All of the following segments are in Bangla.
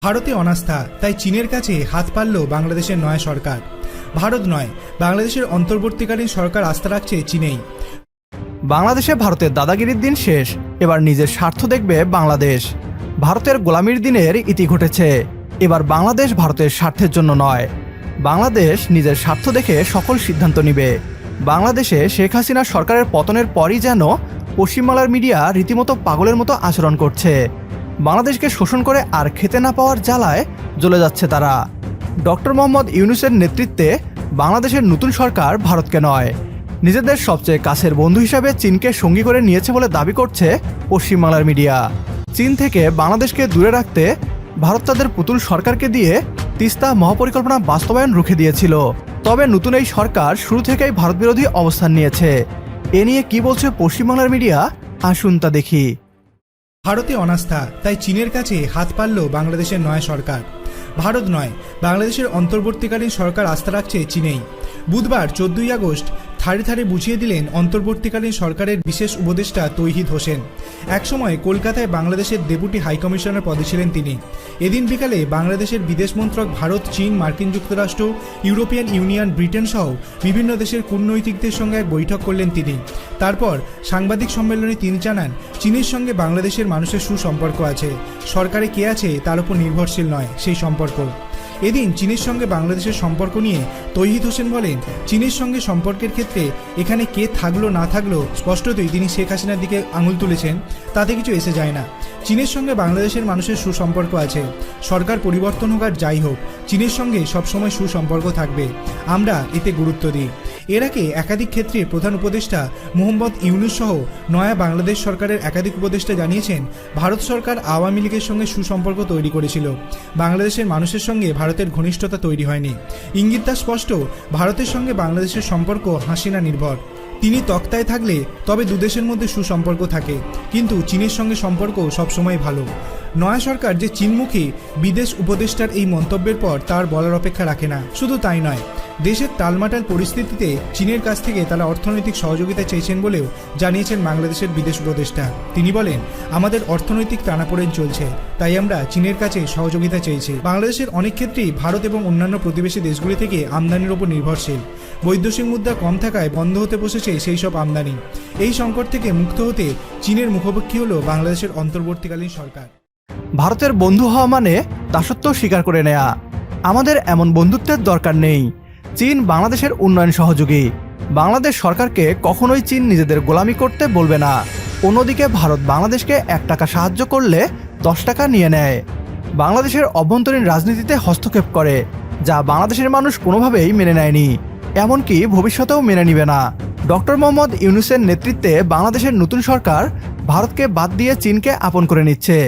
ভারতে অনাস্থা, তাই চীনের কাছে হাত পাতল বাংলাদেশের নয়া সরকার। ভারত নয়, বাংলাদেশের অন্তর্বর্তীকালীন সরকার আস্থা রাখছে চীনেই। বাংলাদেশে ভারতের দাদাগিরির দিন শেষ, এবার নিজের স্বার্থ দেখবে বাংলাদেশ। ভারতের গোলামির দিনের ইতি ঘটেছে, এবার বাংলাদেশ ভারতের স্বার্থের জন্য নয়, বাংলাদেশ নিজের স্বার্থ দেখে সকল সিদ্ধান্ত নিবে। বাংলাদেশে শেখ হাসিনা সরকারের পতনের পরই যেন পশ্চিমবাংলার মিডিয়া রীতিমতো পাগলের মতো আচরণ করছে। বাংলাদেশকে শোষণ করে আর খেতে না পাওয়ার জ্বালায় জ্বলে যাচ্ছে তারা। ডক্টর মোহাম্মদ ইউনূসের নেতৃত্বে বাংলাদেশের নতুন সরকার ভারতকে নয়, নিজেদের সবচেয়ে কাছের বন্ধু হিসাবে চীনকে সঙ্গী করে নিয়েছে বলে দাবি করছে পশ্চিমবাংলার মিডিয়া। চীন থেকে বাংলাদেশকে দূরে রাখতে ভারত তাদের পুতুল সরকারকে দিয়ে তিস্তা মহাপরিকল্পনা বাস্তবায়ন রুখে দিয়েছিল। তবে নতুন এই সরকার শুরু থেকেই ভারত বিরোধী অবস্থান নিয়েছে। এ নিয়ে কি বলছে পশ্চিমবাংলার মিডিয়া, আসুন তা দেখি। ভারতে অনাস্থা, তাই চীনের কাছে হাত পাতল বাংলাদেশের নয়া সরকার। ভারত নয়, বাংলাদেশের অন্তর্বর্তীকালীন সরকার আস্থা রাখছে চীনেই। বুধবার 14ই আগস্ট থারে থারে বুঝিয়ে দিলেন অন্তর্বর্তীকালীন সরকারের বিশেষ উপদেষ্টা তৌহিদ হোসেন। একসময় কলকাতায় বাংলাদেশের ডেপুটি হাইকমিশনার পদে ছিলেন তিনি। এদিন বিকালে বাংলাদেশের বিদেশ মন্ত্রক ভারত, চীন, মার্কিন যুক্তরাষ্ট্র, ইউরোপিয়ান ইউনিয়ন, ব্রিটেন সহ বিভিন্ন দেশের কূটনৈতিকদের সঙ্গে এক বৈঠক করলেন তিনি। তারপর সাংবাদিক সম্মেলনে তিনি জানান, চীনের সঙ্গে বাংলাদেশের মানুষের সুসম্পর্ক আছে, সরকারে কে আছে তার উপর নির্ভরশীল নয় সেই সম্পর্ক। এদিন চীনের সঙ্গে বাংলাদেশের সম্পর্ক নিয়ে তৌহিদ হোসেন বলেন, চীনের সঙ্গে সম্পর্কের ক্ষেত্রে এখানে কে থাকলো না থাকলো স্পষ্টতই তিনি শেখ হাসিনার দিকে আঙুল তুলেছেন, তাতে কিছু এসে যায় না। চীনের সঙ্গে বাংলাদেশের মানুষের সুসম্পর্ক আছে, সরকার পরিবর্তন হোক আর যাই হোক, চীনের সঙ্গে সবসময় সুসম্পর্ক থাকবে, আমরা এতে গুরুত্ব দিই। এর আগে একাধিক ক্ষেত্রে প্রধান উপদেষ্টা মোহাম্মদ ইউনূস সহ নয়া বাংলাদেশ সরকারের একাধিক উপদেষ্টা জানিয়েছেন, ভারত সরকার আওয়ামী লীগের সঙ্গে সুসম্পর্ক তৈরি করেছিল, বাংলাদেশের মানুষের সঙ্গে ভারতের ঘনিষ্ঠতা তৈরি হয়নি। ইঙ্গিতটা স্পষ্ট, ভারতের সঙ্গে বাংলাদেশের সম্পর্ক হাসিনা নির্ভর। তিনি তক্তায় থাকলে তবে দুদেশের মধ্যে সুসম্পর্ক থাকে, কিন্তু চীনের সঙ্গে সম্পর্ক সবসময় ভালো। নয়া সরকার যে চীনমুখী, বিদেশ উপদেষ্টার এই মন্তব্যের পর তার বলার অপেক্ষা রাখে না। শুধু তাই নয়, দেশের টালমাটাল পরিস্থিতিতে চীনের কাছ থেকে তারা অর্থনৈতিক সহযোগিতা চেয়েছেন বলেও জানিয়েছেন বাংলাদেশের বিদেশ উপদেষ্টা। তিনি বলেন, আমাদের অর্থনৈতিক টানাপোড়েন চলছে, তাই আমরা চীনের কাছে সহযোগিতা চেয়েছি। বাংলাদেশের অনেক ক্ষেত্রেই ভারত এবং অন্যান্য প্রতিবেশী দেশগুলি থেকে আমদানির উপর নির্ভরশীল। বৈদেশিক মুদ্রা কম থাকায় বন্ধ হতে বসেছে সেই সব আমদানি। এই সংকট থেকে মুক্ত হতে চীনের মুখোমুখি হল বাংলাদেশের অন্তর্বর্তীকালীন সরকার। ভারতের বন্ধু হওয়া মানে দাসত্ব স্বীকার করে নেয়া। আমাদের এমন বন্ধুত্বের দরকার নেই। চীন বাংলাদেশের উন্নয়ন সহযোগী, বাংলাদেশ সরকারকে কখনোই চীন নিজেদের গোলামি করতে বলবে না। অন্যদিকে ভারত বাংলাদেশকে 1 টাকা সাহায্য করলে 10 টাকা নিয়ে নেয়, বাংলাদেশের অভ্যন্তরীণ রাজনীতিতে হস্তক্ষেপ করে, যা বাংলাদেশের মানুষ কোনোভাবেই মেনে নেয়নি, এমনকি ভবিষ্যতেও মেনে নিবে না। ডক্টর মোহাম্মদ ইউনূসের নেতৃত্বে বাংলাদেশের নতুন সরকার ভারতকে বাদ দিয়ে চীনকে আপন করে নিচ্ছে।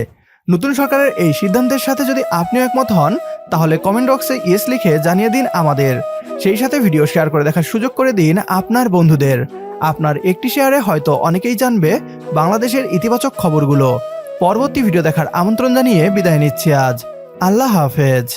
নতুন সরকারের এই সিদ্ধান্তের সাথে যদি আপনিও একমত হন, তাহলে কমেন্ট বক্সে ইয়েস লিখে জানিয়ে দিন আমাদের। সেই সাথে ভিডিও শেয়ার করে দেখার সুযোগ করে দিন আপনার বন্ধুদের। আপনার একটি শেয়ারে হয়তো অনেকেই জানবে বাংলাদেশের ইতিবাচক খবরগুলো। পরবর্তী ভিডিও দেখার আমন্ত্রণ জানিয়ে বিদায় নিচ্ছি আজ। আল্লাহ হাফেজ।